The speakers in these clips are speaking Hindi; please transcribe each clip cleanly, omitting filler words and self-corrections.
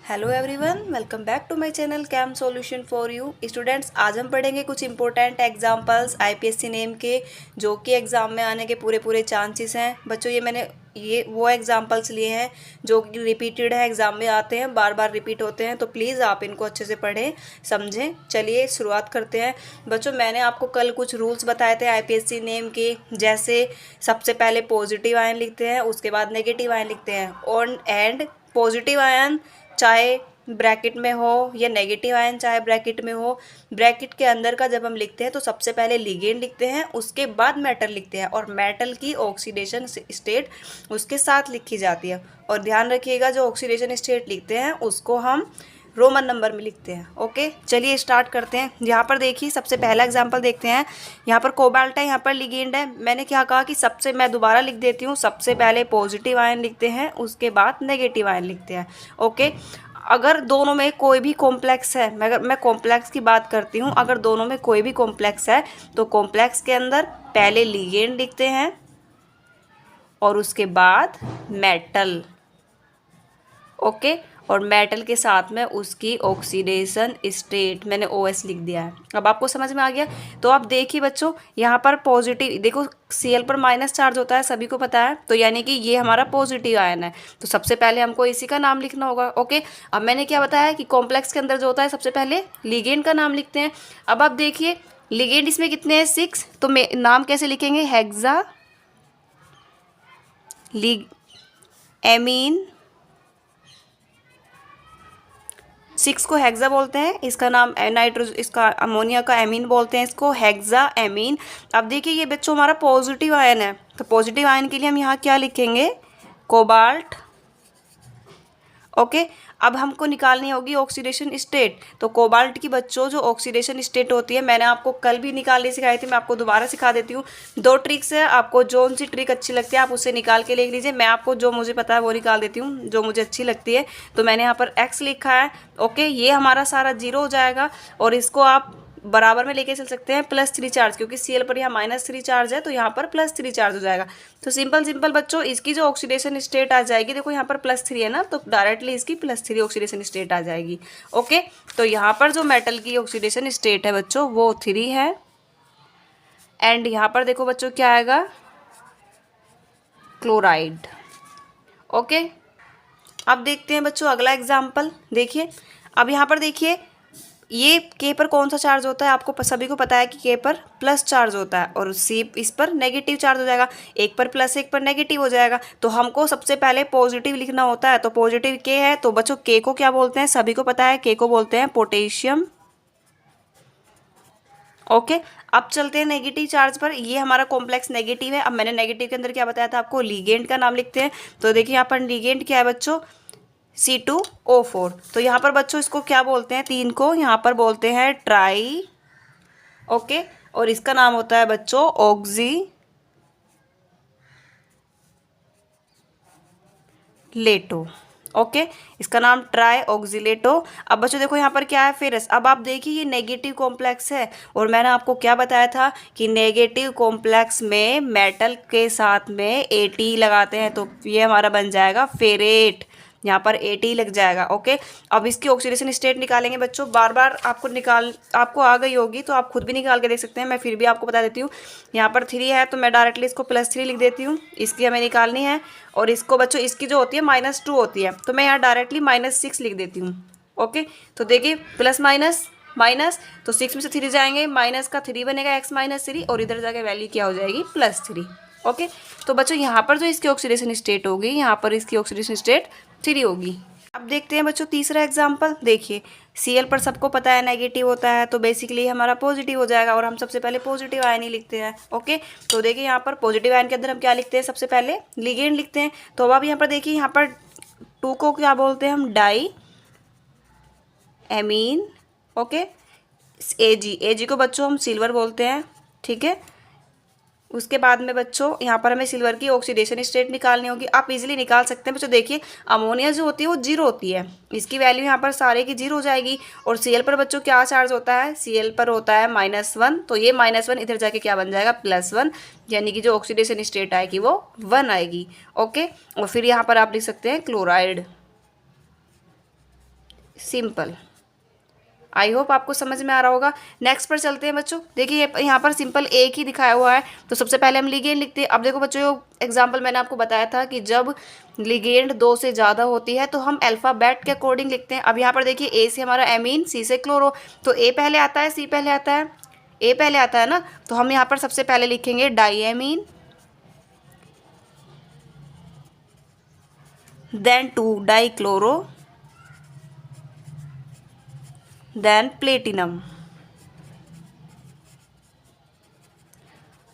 Hello everyone, welcome back to my channel Cam Solution for you students. आज हम पढ़ेंगे कुछ इंपॉर्टेंट एग्जांपल्स आईपीएससी नेम के, जो कि एग्ज़ाम में आने के पूरे चांसेस हैं। बच्चों ये वो एग्जांपल्स लिए हैं जो कि रिपीटेड है, एग्ज़ाम में आते हैं, बार बार रिपीट होते हैं, तो प्लीज़ आप इनको अच्छे से पढ़ें, समझें। चलिए शुरुआत करते हैं। बच्चों, मैंने आपको कल कुछ रूल्स बताए थे आईपीएससी नेम के, जैसे सबसे पहले पॉजिटिव आयन लिखते हैं, उसके बाद नेगेटिव आयन लिखते हैं। ऑन एंड पॉजिटिव आयन चाहे ब्रैकेट में हो या नेगेटिव आयन चाहे ब्रैकेट में हो, ब्रैकेट के अंदर का जब हम लिखते हैं तो सबसे पहले लिगेंड लिखते हैं, उसके बाद मेटल लिखते हैं, और मेटल की ऑक्सीडेशन स्टेट उसके साथ लिखी जाती है। और ध्यान रखिएगा, जो ऑक्सीडेशन स्टेट लिखते हैं उसको हम रोमन नंबर में लिखते हैं। ओके, चलिए स्टार्ट करते हैं। यहाँ पर देखिए, सबसे पहला एग्जांपल देखते हैं। यहाँ पर कोबाल्ट है, यहाँ पर लिगेंड है। मैंने क्या कहा कि मैं दोबारा लिख देती हूँ, सबसे पहले पॉजिटिव आयन लिखते हैं, उसके बाद नेगेटिव आयन लिखते हैं। ओके, अगर दोनों में कोई भी कॉम्प्लेक्स है, मैं कॉम्प्लेक्स की बात करती हूँ, अगर दोनों में कोई भी कॉम्प्लेक्स है तो कॉम्प्लेक्स के अंदर पहले लिगेंड लिखते हैं और उसके बाद मेटल। ओके, और मेटल के साथ में उसकी ऑक्सीडेशन स्टेट, मैंने OS लिख दिया है। अब आपको समझ में आ गया। तो आप देखिए बच्चों, यहाँ पर पॉजिटिव देखो, Cl पर माइनस चार्ज होता है, सभी को पता है, तो यानी कि ये हमारा पॉजिटिव आयन है, तो सबसे पहले हमको इसी का नाम लिखना होगा। ओके, अब मैंने क्या बताया कि कॉम्प्लेक्स के अंदर जो होता है सबसे पहले लिगेंड का नाम लिखते हैं। अब आप देखिए, लिगेंड इसमें कितने हैं? 6। तो नाम कैसे लिखेंगे? Hexa amine. 6 को हेक्सा बोलते हैं, इसका नाम इसका अमोनिया का एमीन बोलते हैं, इसको हेक्सा एमीन। अब देखिए, ये बच्चों हमारा पॉजिटिव आयन है, तो पॉजिटिव आयन के लिए हम यहाँ क्या लिखेंगे? कोबाल्ट। ओके, अब हमको निकालनी होगी ऑक्सीडेशन स्टेट। तो कोबाल्ट की बच्चों जो ऑक्सीडेशन स्टेट होती है, मैंने आपको कल भी निकालनी सिखाई थी, मैं आपको दोबारा सिखा देती हूँ। 2 ट्रिक्स है, आपको जो सी ट्रिक अच्छी लगती है आप उससे निकाल के लिख लीजिए। मैं आपको जो मुझे पता है वो निकाल देती हूँ, जो मुझे अच्छी लगती है। तो मैंने यहाँ पर x लिखा है। ओके, ये हमारा सारा 0 हो जाएगा, और इसको आप बराबर में लेके चल सकते हैं +3 चार्ज, क्योंकि Cl पर यहाँ -3 चार्ज है, तो यहाँ पर +3 चार्ज हो जाएगा। तो सिंपल बच्चों, इसकी जो ऑक्सीडेशन स्टेट आ जाएगी, देखो यहाँ पर +3 है ना, तो डायरेक्टली इसकी +3 ऑक्सीडेशन स्टेट आ जाएगी। ओके, तो यहाँ पर जो मेटल की ऑक्सीडेशन स्टेट है बच्चों वो 3 है। एंड यहाँ पर देखो बच्चों क्या आएगा? क्लोराइड। ओके, अब देखते हैं बच्चों अगला एग्जाम्पल। देखिए, अब यहाँ पर देखिए, ये K पर कौन सा चार्ज होता है? आपको सभी को पता है कि K पर प्लस चार्ज होता है, और C इस पर नेगेटिव चार्ज हो जाएगा। एक पर प्लस, एक पर नेगेटिव हो जाएगा। तो हमको सबसे पहले पॉजिटिव लिखना होता है, तो पॉजिटिव K है, तो बच्चों K को क्या बोलते हैं? सभी को पता है, K को बोलते हैं पोटेशियम। ओके, अब चलते हैं नेगेटिव चार्ज पर। ये हमारा कॉम्प्लेक्स नेगेटिव है। अब मैंने नेगेटिव के अंदर क्या बताया था आपको? लिगेंड का नाम लिखते हैं। तो देखिए यहाँ पर लिगेंड क्या है बच्चों? C2O4। तो यहाँ पर बच्चों इसको क्या बोलते हैं? 3 को यहाँ पर बोलते हैं ट्राई। ओके, और इसका नाम होता है बच्चों ऑक्सीलेटो। ओके, इसका नाम ट्राई ऑक्सीलेटो। अब बच्चों देखो यहाँ पर क्या है? फेरस। अब आप देखिए, ये नेगेटिव कॉम्प्लेक्स है, और मैंने आपको क्या बताया था कि नेगेटिव कॉम्प्लेक्स में मेटल के साथ में AT लगाते हैं, तो ये हमारा बन जाएगा फेरेट। यहाँ पर AT लग जाएगा। ओके, अब इसकी ऑक्सीडेशन स्टेट निकालेंगे बच्चों। बार बार आपको आ गई होगी, तो आप खुद भी निकाल के देख सकते हैं, मैं फिर भी आपको बता देती हूँ। यहाँ पर 3 है, तो मैं डायरेक्टली इसको +3 लिख देती हूँ, इसकी हमें निकालनी है। और इसको बच्चों, इसकी जो होती है -2 होती है, तो मैं यहाँ डायरेक्टली -6 लिख देती हूँ। ओके, तो देखिए प्लस माइनस माइनस, तो 6 में से 3 जाएंगे, माइनस का 3 बनेगा, x-3, और इधर जाके वैल्यू क्या हो जाएगी? +3। ओके, तो बच्चों यहाँ पर जो इसकी ऑक्सीडेशन स्टेट होगी, यहाँ पर इसकी ऑक्सीडेशन स्टेट 3 होगी। अब देखते हैं बच्चों तीसरा एग्जाम्पल। देखिए, Cl पर सबको पता है नेगेटिव होता है, तो बेसिकली हमारा पॉजिटिव हो जाएगा, और हम सबसे पहले पॉजिटिव आयन ही लिखते हैं। ओके, तो देखिए यहाँ पर पॉजिटिव आयन के अंदर हम क्या लिखते हैं? सबसे पहले लिगेंड लिखते हैं। तो अब यहाँ पर देखिए, यहाँ पर 2 को क्या बोलते हैं हम? Die amine. ओके, Ag को बच्चों हम सिल्वर बोलते हैं। ठीक है, उसके बाद में बच्चों यहाँ पर हमें सिल्वर की ऑक्सीडेशन स्टेट निकालनी होगी। आप इजीली निकाल सकते हैं बच्चों। देखिए, अमोनिया जो होती है वो 0 होती है, इसकी वैल्यू यहाँ पर सारे की 0 हो जाएगी। और Cl पर बच्चों क्या चार्ज होता है? Cl पर होता है -1, तो ये -1 इधर जाके क्या बन जाएगा? +1, यानी कि जो ऑक्सीडेशन स्टेट आएगी वो 1 आएगी। ओके, और फिर यहाँ पर आप लिख सकते हैं क्लोराइड। सिंपल। आई होप आपको समझ में आ रहा होगा। नेक्स्ट पर चलते हैं बच्चों। देखिए यहाँ पर सिंपल एक ही दिखाया हुआ है, तो सबसे पहले हम लिगेंड लिखते हैं। अब देखो बच्चों, एग्जाम्पल मैंने आपको बताया था कि जब लिगेंड 2 से ज़्यादा होती है तो हम अल्फ़ाबेट के अकॉर्डिंग लिखते हैं। अब यहाँ पर देखिए ए से हमारा एमीन, सी से क्लोरो, तो ए पहले आता है सी पहले आता है? ए पहले आता है ना, तो हम यहाँ पर सबसे पहले लिखेंगे डाईएमीन, देन 2 डाईक्लोरो, देन प्लेटिनम।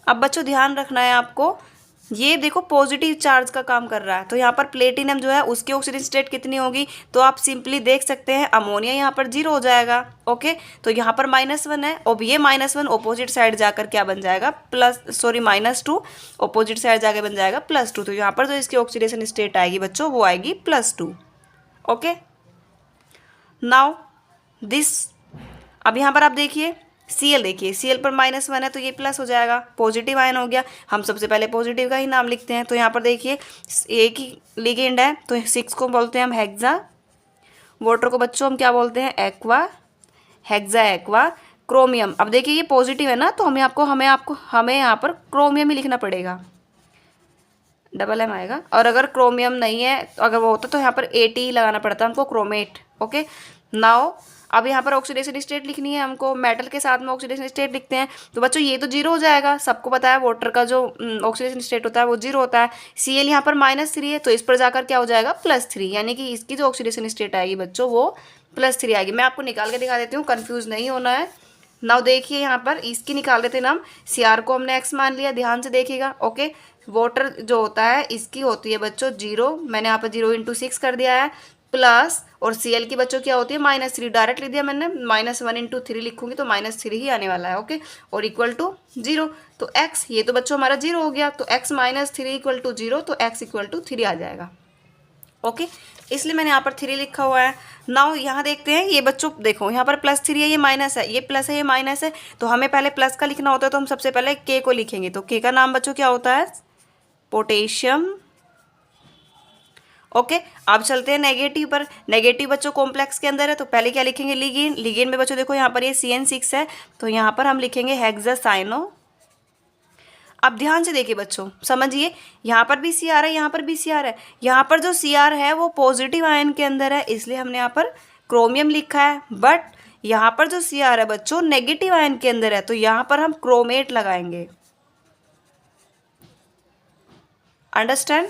अब बच्चों ध्यान रखना है आपको, ये देखो पॉजिटिव चार्ज का काम कर रहा है, तो यहाँ पर प्लेटिनम जो है उसकी ऑक्सीडेशन स्टेट कितनी होगी, तो आप सिंपली देख सकते हैं अमोनिया यहाँ पर 0 हो जाएगा। ओके, तो यहाँ पर -1 है, और ये -1 ऑपोजिट साइड जाकर क्या बन जाएगा, -2 ऑपोजिट साइड जाकर बन जाएगा +2। तो यहाँ पर जो इसकी ऑक्सीडेशन स्टेट आएगी बच्चों वो आएगी +2। ओके, नाउ दिस, अब यहाँ पर आप देखिए Cl, देखिए Cl पर -1 है तो ये प्लस हो जाएगा, पॉजिटिव आयन हो गया। हम सबसे पहले पॉजिटिव का ही नाम लिखते हैं, तो यहाँ पर देखिए एक ही लिगेंड है, तो 6 को बोलते हैं हम हेक्सा, वाटर को बच्चों हम क्या बोलते हैं, एक्वा, हेक्सा एक्वा। क्रोमियम, अब देखिए ये पॉजिटिव है ना, तो हमें यहाँ पर क्रोमियम ही लिखना पड़ेगा, MM आएगा। और अगर क्रोमियम नहीं है, अगर वो होता तो यहाँ पर AT लगाना पड़ता हमको, क्रोमेट। ओके, नाउ अब यहाँ पर ऑक्सीडेशन स्टेट लिखनी है हमको, मेटल के साथ में ऑक्सीडेशन स्टेट लिखते हैं, तो बच्चों ये तो 0 हो जाएगा, सबको पता है वाटर का जो ऑक्सीडेशन स्टेट होता है वो 0 होता है। Cl यहाँ पर -3 है, तो इस पर जाकर क्या हो जाएगा, +3, यानी कि इसकी जो ऑक्सीडेशन स्टेट आएगी बच्चों वो +3 आएगी। मैं आपको निकाल के दिखा देती हूँ, कन्फ्यूज़ नहीं होना है। नाउ देखिए यहाँ पर इसकी निकाल देते हैं हम, Cr को हमने x मान लिया, ध्यान से देखिएगा। ओके, वाटर जो होता है इसकी होती है बच्चों 0, मैंने यहाँ पर 0 × 6 कर दिया है, प्लस, और Cl की बच्चों क्या होती है -3, डायरेक्ट लिख दिया मैंने, -1 × 3 लिखूंगी तो -3 ही आने वाला है। ओके, और इक्वल टू 0, तो x, ये तो बच्चों हमारा 0 हो गया, तो x -3 = 0, तो x = 3 आ जाएगा। ओके, इसलिए मैंने यहाँ पर 3 लिखा हुआ है। नाउ यहाँ देखते हैं, ये बच्चों देखो यहाँ पर +3 है, ये माइनस है, ये प्लस है, ये माइनस है, तो हमें पहले प्लस का लिखना होता है, तो हम सबसे पहले K को लिखेंगे, तो K का नाम बच्चों क्या होता है, पोटेशियम। ओके, अब चलते हैं नेगेटिव पर। नेगेटिव बच्चों कॉम्प्लेक्स के अंदर है, तो पहले क्या लिखेंगे, लिगेंड। लिगेंड में बच्चों देखो यहाँ पर ये CN6 है, तो यहाँ पर हम लिखेंगे हेक्सासाइनो। अब ध्यान से देखिए बच्चों, समझिए, यहाँ पर भी Cr है, यहाँ पर भी Cr है, यहाँ पर जो Cr है वो पॉजिटिव आयन के अंदर है, इसलिए हमने यहाँ पर क्रोमियम लिखा है। बट यहाँ पर जो Cr है बच्चों नेगेटिव आयन के अंदर है, तो यहाँ पर हम क्रोमेट लगाएंगे। अंडरस्टैंड?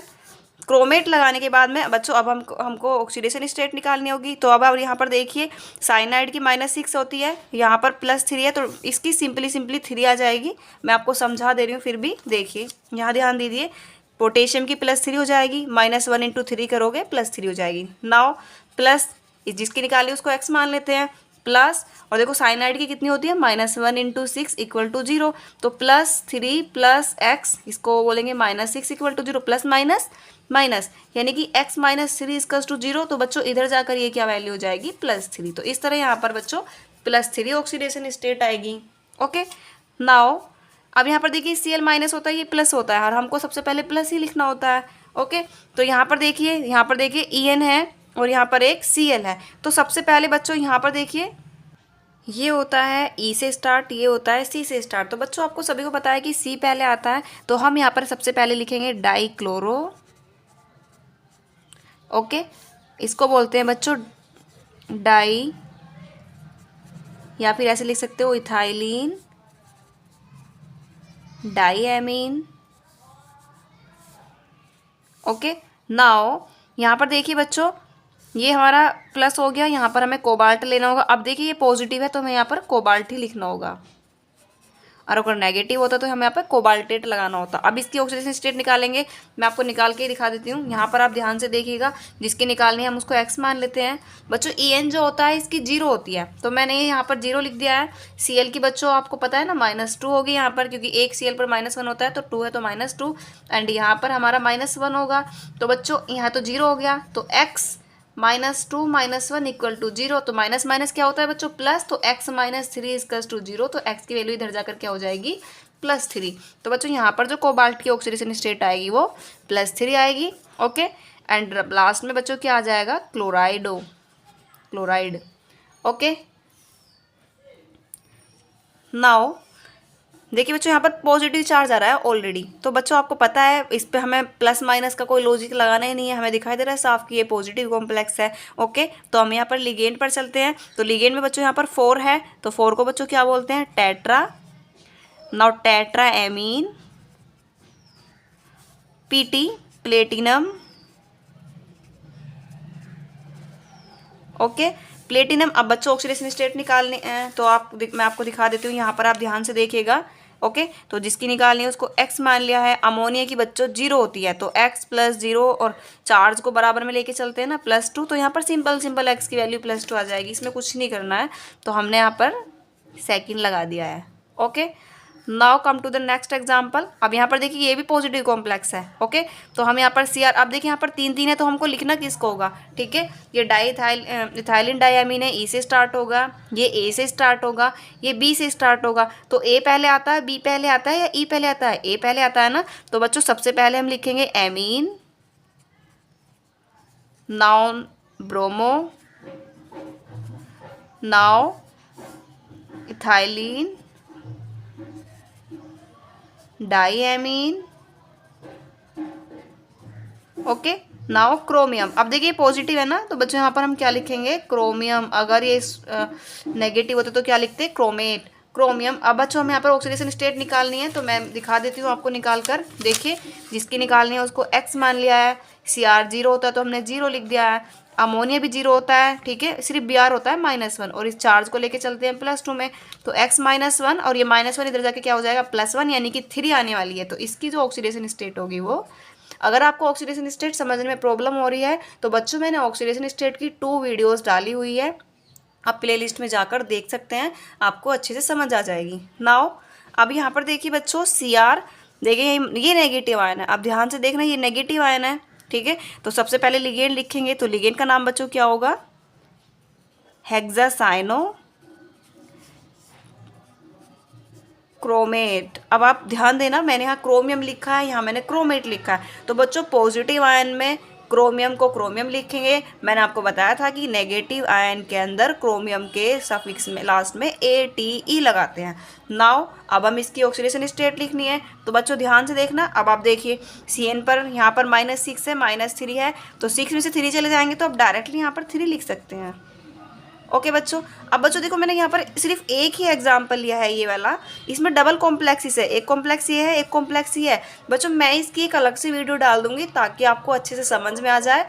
क्रोमेट लगाने के बाद में बच्चों अब हमको ऑक्सीडेशन स्टेट निकालनी होगी, तो अब यहाँ पर देखिए साइनाइड की -6 होती है, यहाँ पर +3 है, तो इसकी सिंपली 3 आ जाएगी। मैं आपको समझा दे रही हूँ, फिर भी देखिए, यहाँ ध्यान दीजिए, पोटेशियम की +3 हो जाएगी, -1 × 3 करोगे +3 हो जाएगी। नाउ प्लस, जिसकी निकाली उसको x मान लेते हैं, प्लस, और देखो साइनाइड की कितनी होती है, -1 × 6 = 0, तो +3 + x, इसको बोलेंगे -6 = 0, प्लस माइनस माइनस, यानी कि x -3 = 0, तो बच्चों इधर जाकर ये क्या वैल्यू हो जाएगी, +3। तो इस तरह यहाँ पर बच्चों +3 ऑक्सीडेशन स्टेट आएगी। ओके, नाउ अब यहाँ पर देखिए Cl- होता है, ये प्लस होता है, और हमको सबसे पहले प्लस ही लिखना होता है। ओके, तो यहाँ पर देखिए En है, और यहाँ पर एक Cl है, तो सबसे पहले बच्चों यहाँ पर देखिए ये होता है E से स्टार्ट, ये होता है C से स्टार्ट, तो बच्चों आपको सभी को पता है कि C पहले आता है, तो हम यहाँ पर सबसे पहले लिखेंगे डाईक्लोरो। ओके, इसको बोलते हैं बच्चों डाई, या फिर ऐसे लिख सकते हो इथाइलिन, डाईएमीन। ओके, नाउ यहाँ पर देखिए बच्चों ये हमारा प्लस हो गया, यहाँ पर हमें कोबाल्ट लेना होगा। अब देखिए ये पॉजिटिव है, तो हमें यहाँ पर कोबाल्ट ही लिखना होगा, और अगर नेगेटिव होता तो हमें यहाँ पर कोबाल्टेट लगाना होता। अब इसकी ऑक्सीडेशन स्टेट निकालेंगे, मैं आपको निकाल के ही दिखा देती हूँ। यहाँ पर आप ध्यान से देखिएगा, जिसकी निकालनी है हम उसको x मान लेते हैं। बच्चों En जो होता है इसकी 0 होती है, तो मैंने ये यहाँ पर 0 लिख दिया है। Cl की बच्चों आपको पता है ना -2 होगी यहाँ पर, क्योंकि एक Cl पर -1 होता है, तो 2 है तो -2, एंड यहाँ पर हमारा -1 होगा, तो बच्चों यहाँ तो 0 हो गया, तो x -2 -1 = 0, तो माइनस माइनस क्या होता है बच्चों, प्लस, तो x -3 = 0, तो x की वैल्यू इधर जाकर क्या हो जाएगी, +3। तो बच्चों यहाँ पर जो कोबाल्ट की ऑक्सीडेशन स्टेट आएगी वो +3 आएगी। ओके, एंड लास्ट में बच्चों क्या आ जाएगा, क्लोराइडो। क्लोराइड। ओके, नाउ देखिए बच्चों यहाँ पर पॉजिटिव चार्ज आ रहा है ऑलरेडी, तो बच्चों आपको पता है इस पे हमें प्लस माइनस का कोई लॉजिक लगाना ही नहीं है, हमें दिखाई दे रहा है साफ कि ये पॉजिटिव कॉम्प्लेक्स है। ओके, तो हम यहाँ पर लिगेंड पर चलते हैं। तो लिगेंड में बच्चों यहाँ पर 4 है, तो 4 को बच्चों क्या बोलते हैं? Tetra. Now tetra amine, PT platinum. Okay, platinum. अब बच्चों ऑक्सीडेशन स्टेट निकालने तो मैं आपको दिखा देती हूँ, यहाँ पर आप ध्यान से देखिएगा। ओके, तो जिसकी निकालनी है उसको x मान लिया है। अमोनिया की बच्चों 0 होती है, तो x + 0 और चार्ज को बराबर में लेके चलते हैं ना, +2, तो यहाँ पर सिंपल x की वैल्यू +2 आ जाएगी, इसमें कुछ नहीं करना है। तो हमने यहाँ पर सेकेंड लगा दिया है। Okay, now come to the next example. अब यहाँ पर देखिए ये भी पॉजिटिव कॉम्प्लेक्स है। ओके, तो हम यहाँ पर Cr, अब देखिए यहाँ पर 3 है, तो हमको लिखना किसको होगा? ठीक है, ये इथाइलिन डायमीन है, E से स्टार्ट होगा, ये A से स्टार्ट होगा, ये B से स्टार्ट होगा। तो A पहले आता है, B पहले आता है या E पहले आता है? A पहले आता है ना। तो बच्चों सबसे पहले हम लिखेंगे amine, now bromo, now ethylene diamine. Okay, now chromium. अब देखिए पॉजिटिव है ना, तो बच्चों यहाँ पर हम क्या लिखेंगे? क्रोमियम। अगर ये नेगेटिव होते तो क्या लिखते? Chromate, chromium. अब बच्चों हमें यहाँ पर ऑक्सीडेशन स्टेट निकालनी है, तो मैं दिखा देती हूँ आपको निकाल कर। देखिए जिसकी निकालनी है उसको x मान लिया है। Cr 0 होता है तो हमने 0 लिख दिया है। अमोनिया भी 0 होता है, ठीक है, सिर्फ Br होता है -1, और इस चार्ज को लेके चलते हैं +2 में, तो x -1 और ये -1 इधर जाके क्या हो जाएगा? +1, यानी कि 3 आने वाली है। तो इसकी जो ऑक्सीडेशन स्टेट होगी वो, अगर आपको ऑक्सीडेशन स्टेट समझने में प्रॉब्लम हो रही है तो बच्चों मैंने ऑक्सीडेशन स्टेट की 2 वीडियोस डाली हुई है, आप प्लेलिस्ट में जाकर देख सकते हैं, आपको अच्छे से समझ आ जाएगी। नाउ अब यहाँ पर देखिए बच्चों Cr, देखिए ये नेगेटिव आयन है। अब ध्यान से देखना, ये नेगेटिव आयन है, ठीक है। तो सबसे पहले लिगेंड लिखेंगे, तो लिगेंड का नाम बच्चों क्या होगा? Hexacyano chromate. अब आप ध्यान देना, मैंने यहाँ क्रोमियम लिखा है, यहाँ मैंने क्रोमेट लिखा है। तो बच्चों पॉजिटिव आयन में क्रोमियम को क्रोमियम लिखेंगे। मैंने आपको बताया था कि नेगेटिव आयन के अंदर क्रोमियम के सफिक्स में लास्ट में ATE लगाते हैं। नाउ अब हम इसकी ऑक्सीडेशन स्टेट लिखनी है, तो बच्चों ध्यान से देखना। अब आप देखिए CN पर यहाँ पर -6 है, -3 है, तो 6 में से 3 चले जाएंगे, तो आप डायरेक्टली यहाँ पर 3 लिख सकते हैं। ओके बच्चों, अब बच्चों देखो मैंने यहाँ पर सिर्फ एक ही एग्जाम्पल लिया है, ये वाला। इसमें डबल कॉम्प्लेक्सिस है, एक कॉम्प्लेक्स ये है, एक कॉम्प्लेक्स ये है। बच्चों मैं इसकी एक अलग से वीडियो डाल दूंगी ताकि आपको अच्छे से समझ में आ जाए।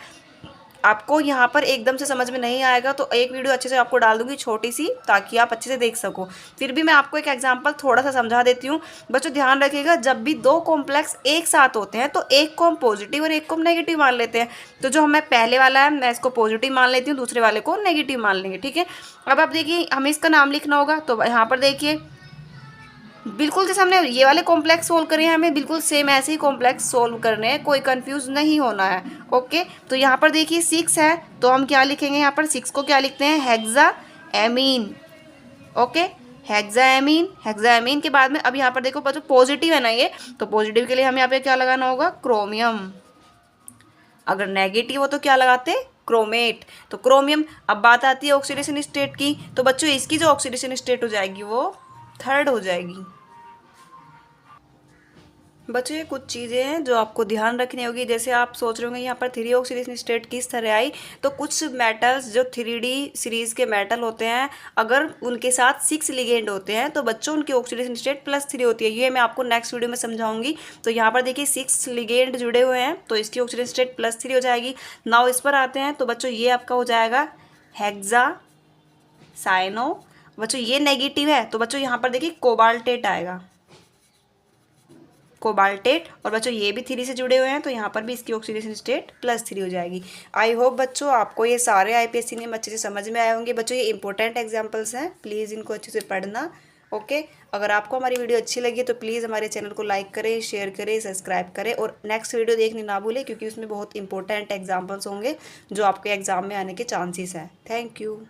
आपको यहाँ पर एकदम से समझ में नहीं आएगा तो एक वीडियो अच्छे से आपको डाल दूंगी छोटी सी, ताकि आप अच्छे से देख सको। फिर भी मैं आपको एक एग्जांपल थोड़ा सा समझा देती हूँ। बच्चों ध्यान रखिएगा, जब भी 2 कॉम्प्लेक्स एक साथ होते हैं तो एक को हम पॉजिटिव और एक को हम नेगेटिव मान लेते हैं। तो जो हमें पहले वाला है मैं इसको पॉजिटिव मान लेती हूँ, दूसरे वाले को नेगेटिव मान लेंगे, ठीक है। अब आप देखिए हमें इसका नाम लिखना होगा, तो यहाँ पर देखिए बिल्कुल जैसे हमने ये वाले कॉम्प्लेक्स सोल्व करे हैं, हमें बिल्कुल सेम ऐसे ही कॉम्प्लेक्स सोल्व करने हैं, कोई कंफ्यूज नहीं होना है। ओके, तो यहाँ पर देखिए 6 है, तो हम क्या लिखेंगे? यहाँ पर 6 को क्या लिखते हैं? हेक्साएमीन। ओके, हेक्साएमीन। हेक्साएमीन के बाद में अब यहाँ पर देखो बच्चों पॉजिटिव है ना ये, तो पॉजिटिव के लिए हमें यहाँ पे क्या लगाना होगा? क्रोमियम। अगर नेगेटिव हो तो क्या लगाते? क्रोमेट। तो क्रोमियम। अब बात आती है ऑक्सीडेशन स्टेट की, तो बच्चों इसकी जो ऑक्सीडेशन स्टेट हो जाएगी वो 3rd हो जाएगी। बच्चों ये कुछ चीज़ें हैं जो आपको ध्यान रखनी होगी। जैसे आप सोच रहे होंगे यहाँ पर 3 ऑक्सीडेशन स्टेट किस तरह आई, तो कुछ मेटल्स जो 3D सीरीज़ के मेटल होते हैं, अगर उनके साथ 6 लिगेंड होते हैं तो बच्चों उनकी ऑक्सीडेशन स्टेट +3 होती है। ये मैं आपको नेक्स्ट वीडियो में समझाऊंगी। तो यहाँ पर देखिए 6 लिगेंड जुड़े हुए हैं, तो इसकी ऑक्सीडेशन स्टेट +3 हो जाएगी। नाउ इस पर आते हैं, तो बच्चों ये आपका हो जाएगा हेक्सासाइनो। बच्चों ये नेगेटिव है, तो बच्चों यहाँ पर देखिए कोबाल्टेट आएगा, कोबाल्टेट। और बच्चों ये भी 3 से जुड़े हुए हैं, तो यहाँ पर भी इसकी ऑक्सीडेशन स्टेट +3 हो जाएगी। आई होप बच्चों आपको ये सारे IPSC नेम अच्छे से समझ में आए होंगे। बच्चों ये इंपॉर्टेंट एग्जाम्पल्स हैं, प्लीज़ इनको अच्छे से पढ़ना। ओके, अगर आपको हमारी वीडियो अच्छी लगी तो प्लीज़ हमारे चैनल को लाइक करें, शेयर करें, सब्सक्राइब करें, और नेक्स्ट वीडियो देखने ना भूलें, क्योंकि उसमें बहुत इंपॉर्टेंट एग्जाम्पल्स होंगे जो आपके एग्जाम में आने के चांसेस हैं। Thank you.